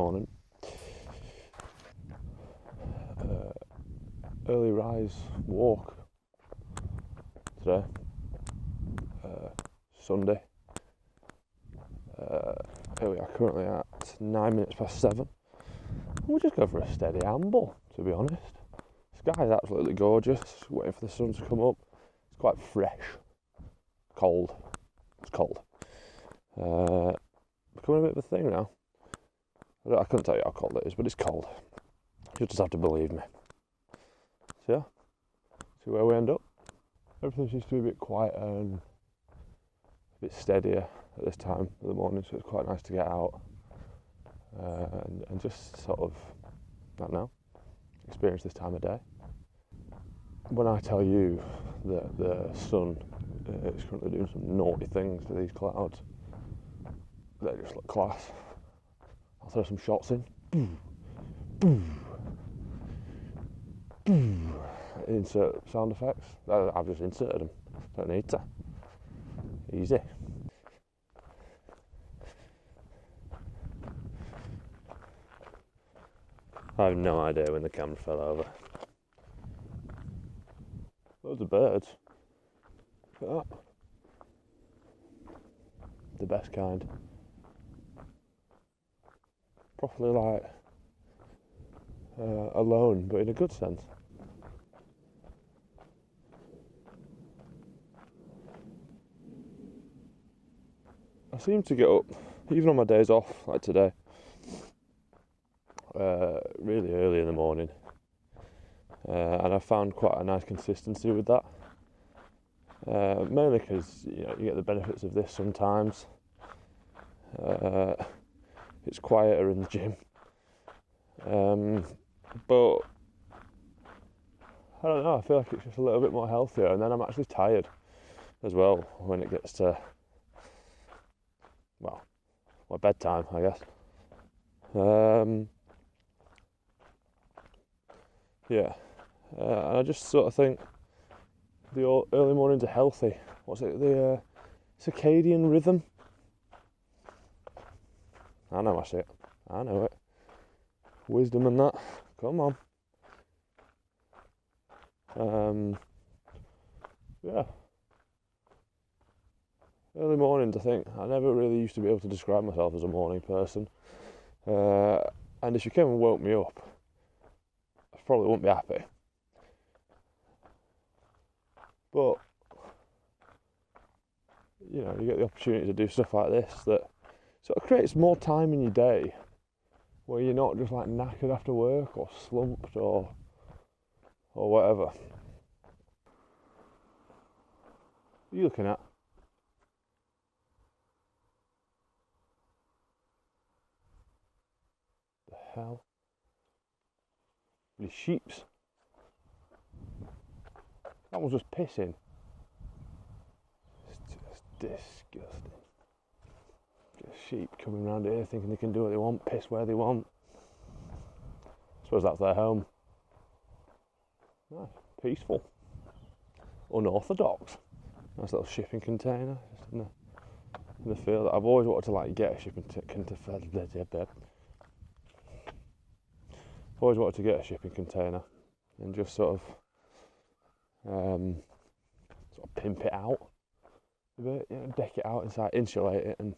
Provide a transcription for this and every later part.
morning. Early rise walk today, Sunday. Here we are currently at 9 minutes past 7. We'll just go for a steady amble, to be honest. The sky is absolutely gorgeous, waiting for the sun to come up. It's quite fresh, cold. It's cold. Becoming a bit of a thing now. I couldn't tell you how cold it is, but it's cold. You just have to believe me. So yeah, see where we end up. Everything seems to be a bit quieter and a bit steadier at this time of the morning, so it's quite nice to get out and just sort of, I don't know, experience this time of day. When I tell you that the sun is currently doing some naughty things to these clouds, they just look class. I'll throw some shots in. Boom, boom, boom. Insert sound effects. I've just inserted them. Don't need to. Easy. I have no idea when the camera fell over. Loads of birds. Look at that. The best kind. Properly like alone, but in a good sense. I seem to get up, even on my days off, like today, really early in the morning, and I found quite a nice consistency with that. Mainly because you get the benefits of this sometimes. It's quieter in the gym, but I don't know. I feel like it's just a little bit more healthier, and then I'm actually tired as well when it gets to my bedtime, I guess. And I just sort of think the early mornings are healthy. What's it? The circadian rhythm. I know my shit. I know it. Wisdom and that. Come on. Yeah. Early mornings, I think. I never really used to be able to describe myself as a morning person. And if you came and woke me up, I probably wouldn't be happy. But, you get the opportunity to do stuff like this that sort of creates more time in your day where you're not just like knackered after work or slumped or whatever. What are you looking at? The hell? The sheeps. That was just pissing. It's just disgusting. Just sheep coming around here thinking they can do what they want, piss where they want. I suppose that's their home. Nice, peaceful, unorthodox. Nice little shipping container just in the field. I've always wanted to get a shipping container. Always wanted to get a shipping container and just sort of pimp it out a bit, deck it out inside, insulate it, and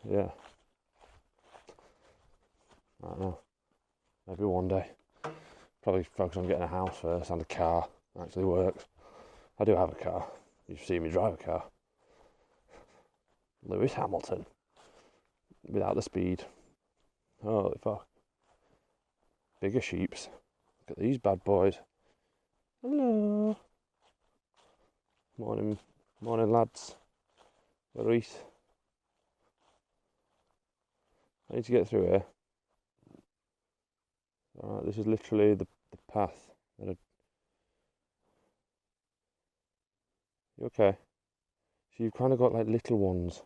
yeah. I don't know. Maybe one day. Probably focus on getting a house first and a car that actually works. I do have a car. You've seen me drive a car. Lewis Hamilton. Without the speed. Holy fuck. Bigger sheeps. Look at these bad boys. Hello. Morning lads. Reese. I need to get through here. Alright, this is literally the path. You okay? So you've kind of got like little ones.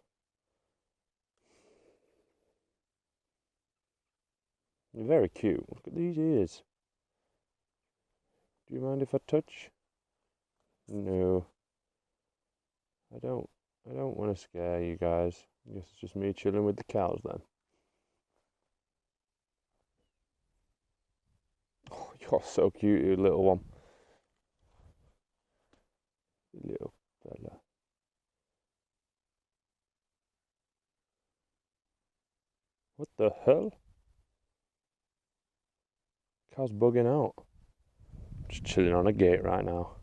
You're very cute. Look at these ears. Do you mind if I touch? No. I don't want to scare you guys. I guess it's just me chilling with the cows then. Oh, you're so cute, you little one. You little fella. What the hell? Cow's bugging out. Just chilling on a gate right now.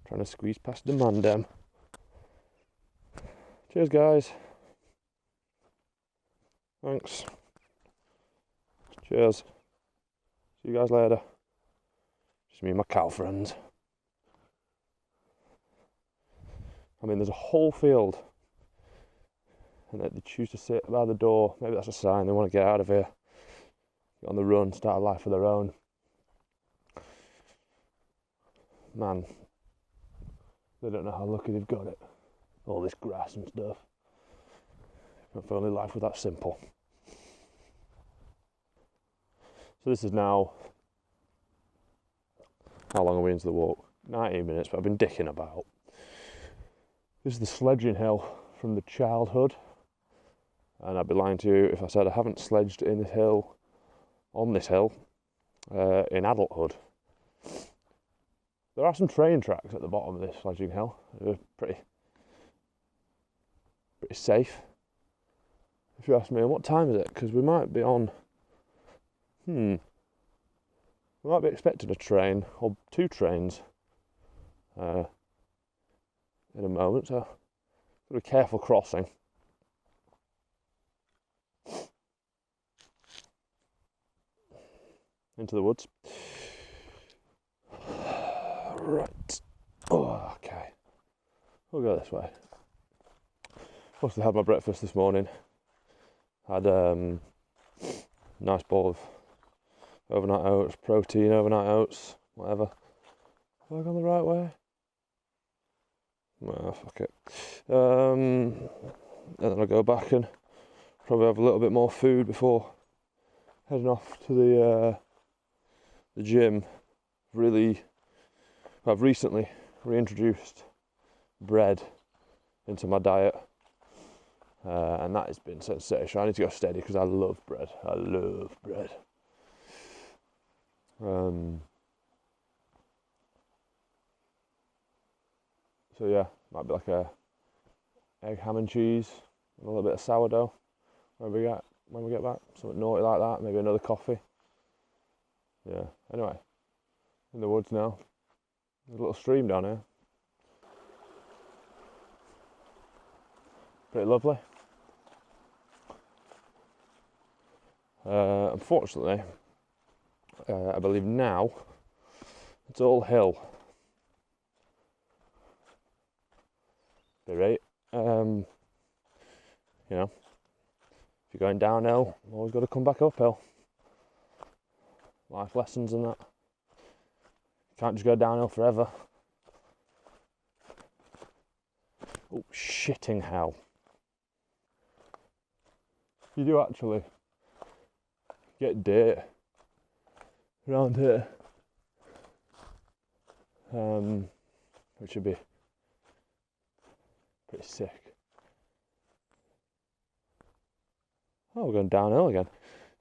Trying to squeeze past the mandem. Cheers, guys. Thanks. Cheers. See you guys later. Just me and my cow friends. I mean, there's a whole field, and they choose to sit by the door. Maybe that's a sign they want to get out of here, get on the run, start a life of their own. Man, they don't know how lucky they've got it. All this grass and stuff. If only life was that simple. So this is now, how long are we into the walk? 19 minutes, but I've been dicking about. This is the sledging hill from the childhood, and I'd be lying to you if I said I haven't sledged in this hill, on this hill, in adulthood. There are some train tracks at the bottom of this sledging hill. They're pretty safe, if you ask me. And what time is it? Because we might be on, we might be expecting a train, or two trains, in a moment, so gotta be careful crossing. Into the woods. Right. Oh, okay. We'll go this way. Must have had my breakfast this morning. Had nice bowl of overnight oats, protein overnight oats, whatever. Have I gone the right way? Well, fuck it. And then I'll go back and probably have a little bit more food before heading off to the gym. I've recently reintroduced bread into my diet, and that has been sensational. I need to go steady because I love bread. I love bread. So yeah, might be like a egg, ham and cheese, and a little bit of sourdough when we get back. Something naughty like that. Maybe another coffee. Yeah. Anyway, in the woods now. There's a little stream down here. Pretty lovely. Unfortunately, I believe now it's all hill. Be right. You know, if you're going downhill, you've always got to come back uphill. Life lessons and that. Can't just go downhill forever. Oh, shitting hell. You do actually get deer around here, which would be pretty sick. Oh, we're going downhill again.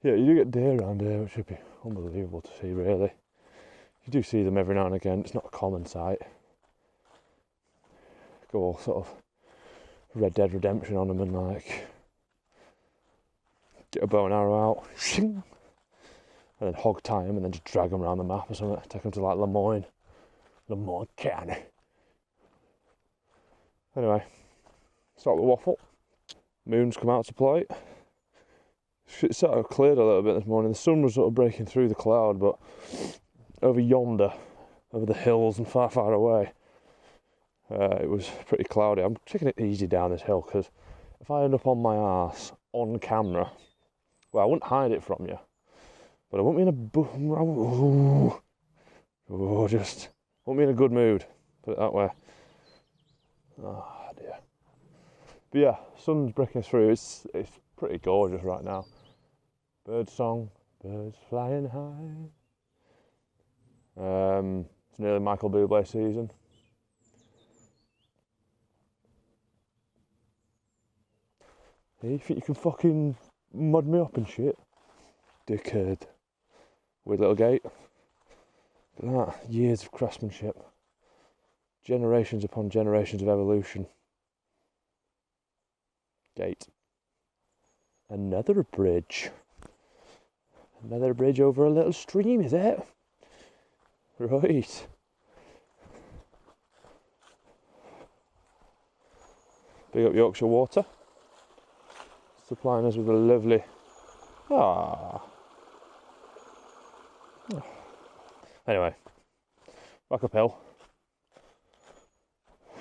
Yeah, you do get deer around here, which would be unbelievable to see, really. You do see them every now and again. It's not a common sight. Go all sort of Red Dead Redemption on them and like get a bow and arrow out, and then hog tie them and then just drag them around the map or something. Take them to like Lemoyne County. Anyway, start the waffle. Moon's come out to play. It sort of cleared a little bit this morning. The sun was sort of breaking through the cloud, but over yonder, over the hills and far, far away, it was pretty cloudy. I'm taking it easy down this hill because if I end up on my arse on camera, well, I wouldn't hide it from you, but I won't be in just won't be in a good mood. Put it that way. Oh dear. But yeah, sun's breaking through. It's pretty gorgeous right now. Bird song, birds flying high. It's nearly Michael Bublé season. You think you can fucking mud me up and shit? Dickhead. Weird little gate. Look at that. Years of craftsmanship. Generations upon generations of evolution. Gate. Another bridge. Another bridge over a little stream, is it? Right. Big up Yorkshire Water. Supplying us with a lovely... Anyway. Back uphill.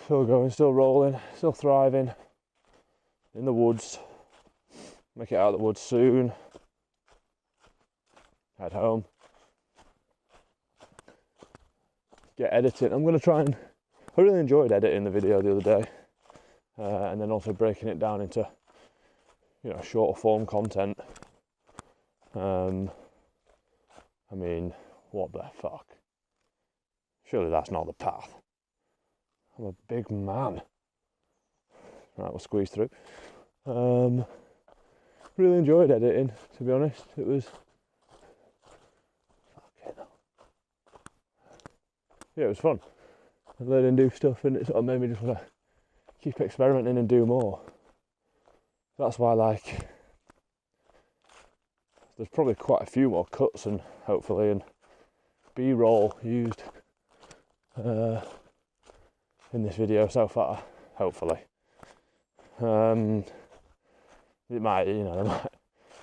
Still going, still rolling, still thriving. In the woods. Make it out of the woods soon. Head home. Get editing. I'm going to try and... I really enjoyed editing the video the other day. And then also breaking it down into, shorter form content. I mean, what the fuck? Surely that's not the path. I'm a big man. Right, we'll squeeze through. Really enjoyed editing, to be honest. It was... Yeah, it was fun. I learned and do stuff, and it sort of made me just want to keep experimenting and do more. That's why, there's probably quite a few more cuts and hopefully and B-roll used in this video so far. Hopefully, it might,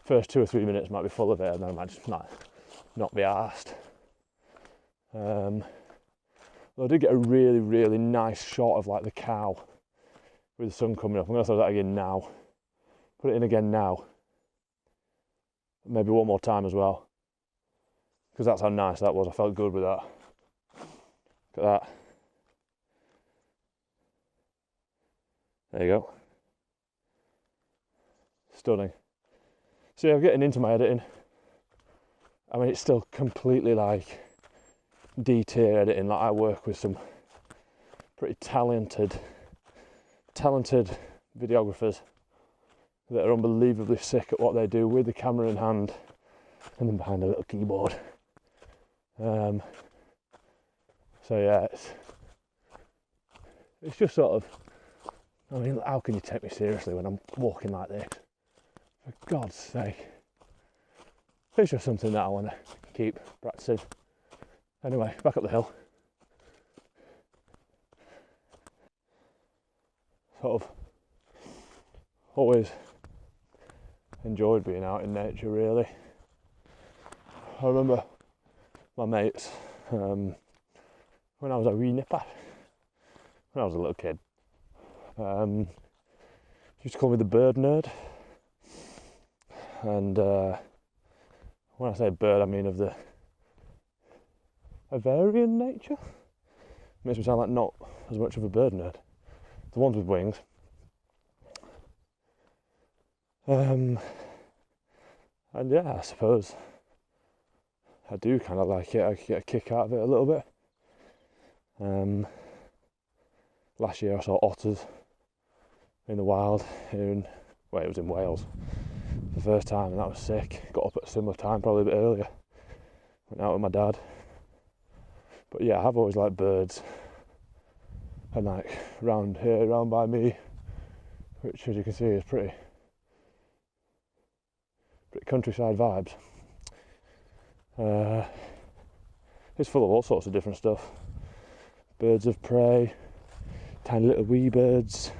first 2 or 3 minutes might be full of it, and then I might just not be arsed. I did get a really, really nice shot of the cow with the sun coming up. I'm going to throw that again now. Put it in again now. Maybe one more time as well. Because that's how nice that was. I felt good with that. Look at that. There you go. Stunning. See, I'm getting into my editing. I mean, it's still completely D-tier editing. I work with some pretty talented videographers that are unbelievably sick at what they do with the camera in hand and then behind a little keyboard. So yeah, it's just sort of, I mean, how can you take me seriously when I'm walking like this? For God's sake. It's just something that I want to keep practicing. Anyway, back up the hill. Sort of always enjoyed being out in nature, really. I remember my mates, when I was a wee nipper, when I was a little kid, used to call me the bird nerd. And when I say bird, I mean of the Bavarian nature. Makes me sound like not as much of a bird nerd. The ones with wings. And yeah, I suppose I do kind of like it. I get a kick out of it a little bit. Last year I saw otters in the wild here it was in Wales for the first time, and that was sick. Got up at a similar time, probably a bit earlier. Went out with my dad. But yeah, I've always liked birds. And round here, round by me, which as you can see is pretty countryside vibes. It's full of all sorts of different stuff. Birds of prey, tiny little wee birds.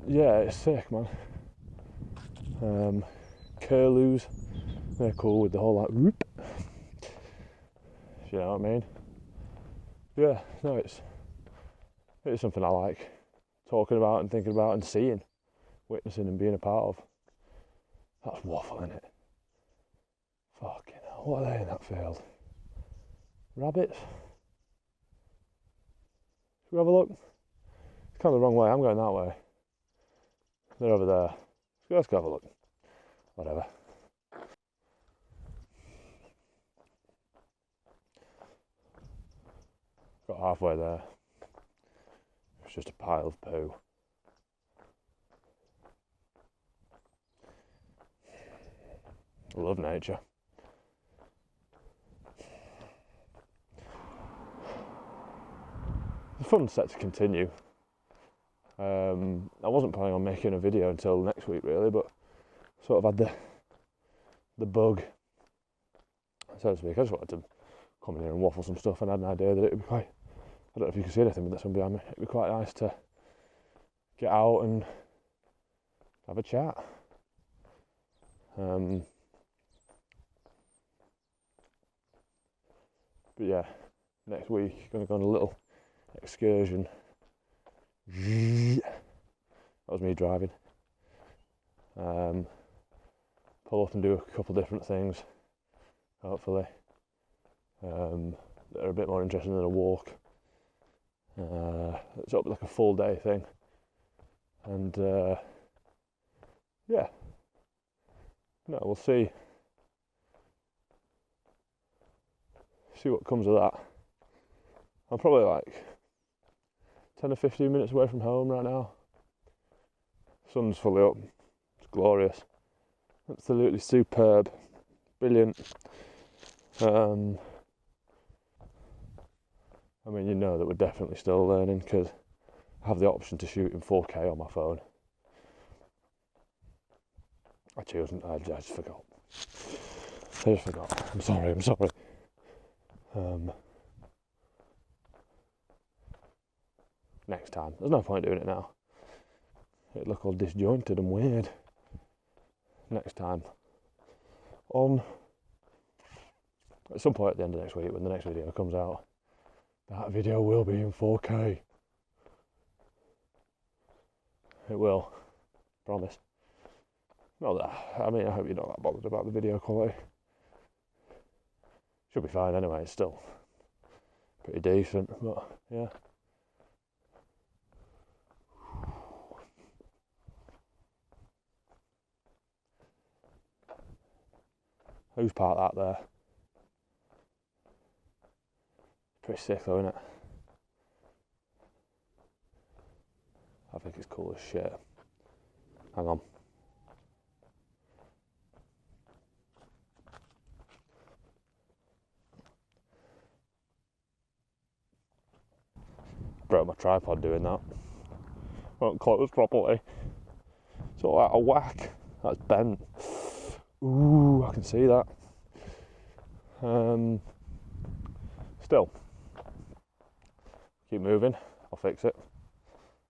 Yeah, it's sick, man. Curlews, they're cool with the whole whoop. You know what I mean? Yeah, no, it's something I like talking about and thinking about and seeing, witnessing and being a part of. That's waffle, isn't it? Fucking hell, what are they in that field? Rabbits? Should we have a look? It's kind of the wrong way, I'm going that way. They're over there. Let's go have a look. Whatever. Got halfway there. It's just a pile of poo. I love nature. The fun's set to continue. I wasn't planning on making a video until next week really, but sort of had the bug, so to speak. I just wanted to come in here and waffle some stuff, and I had an idea that it would be quite, I don't know if you can see anything with this one behind me, it'd be quite nice to get out and have a chat. But yeah, next week going to go on a little excursion. That was me driving. Pull up and do a couple different things, hopefully, that are a bit more interesting than a walk. It's up like a full day thing, and yeah, no, we'll see what comes of that. I'm probably like 10 or 15 minutes away from home right now. Sun's fully up, it's glorious, absolutely superb, brilliant. I mean, you know that we're definitely still learning, because I have the option to shoot in 4K on my phone. I just forgot. I'm sorry. Next time. There's no point doing it now. It'd look all disjointed and weird. Next time. At some point at the end of next week, when the next video comes out, that video will be in 4K. It will. Promise. Not that. I mean, I hope you're not that bothered about the video quality. Should be fine anyway. It's still pretty decent, but yeah. Who's parked that there? Pretty sick though, isn't it? I think it's cool as shit. Hang on. Broke my tripod doing that. Won't close properly. So like a whack. That's bent. Ooh, I can see that. Still. Keep moving. I'll fix it.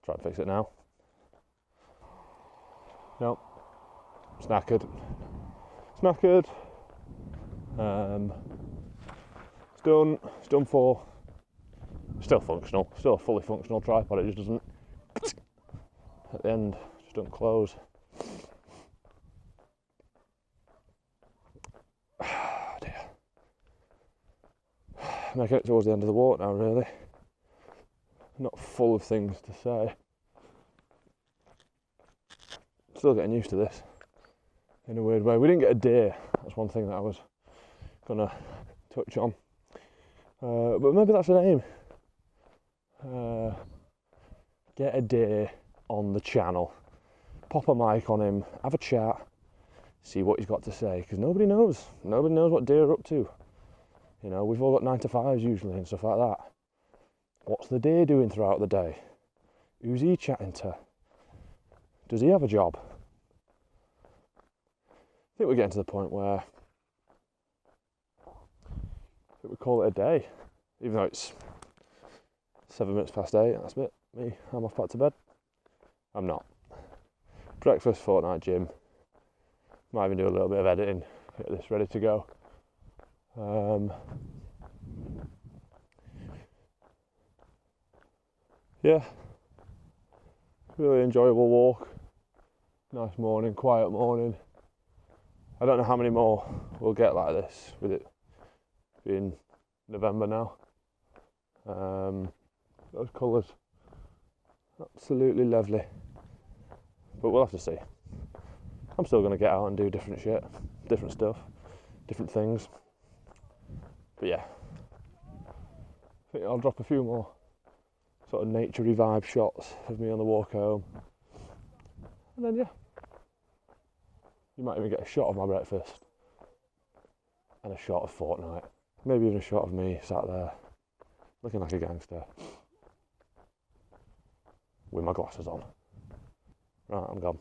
Try and fix it now. Nope. It's knackered. It's done. It's done for. Still functional. Still a fully functional tripod. It just doesn't. At the end, just doesn't close. Dear. Making it towards the end of the walk now, really. Not full of things to say. Still getting used to this in a weird way. We didn't get a deer. That's one thing that I was gonna touch on. But maybe that's an aim. Get a deer on the channel. Pop a mic on him. Have a chat. See what he's got to say. Because nobody knows. Nobody knows what deer are up to. You know, we've all got 9 to 5s usually and stuff like that. What's the deer doing throughout the day? Who's he chatting to? Does he have a job? I think we're getting to the point where I think we call it a day. Even though it's 7 minutes past 8, that's a bit me. I'm off back to bed. I'm not. Breakfast, fortnight gym. Might even do a little bit of editing, get this ready to go. Yeah, really enjoyable walk. Nice morning, quiet morning. I don't know how many more we'll get like this with it being November now. Those colours, absolutely lovely. But we'll have to see. I'm still going to get out and do different shit, different stuff, different things. But yeah, I think I'll drop a few more sort of nature-y vibe shots of me on the walk home. And then yeah, you might even get a shot of my breakfast and a shot of Fortnite. Maybe even a shot of me sat there looking like a gangster with my glasses on. Right, I'm gone.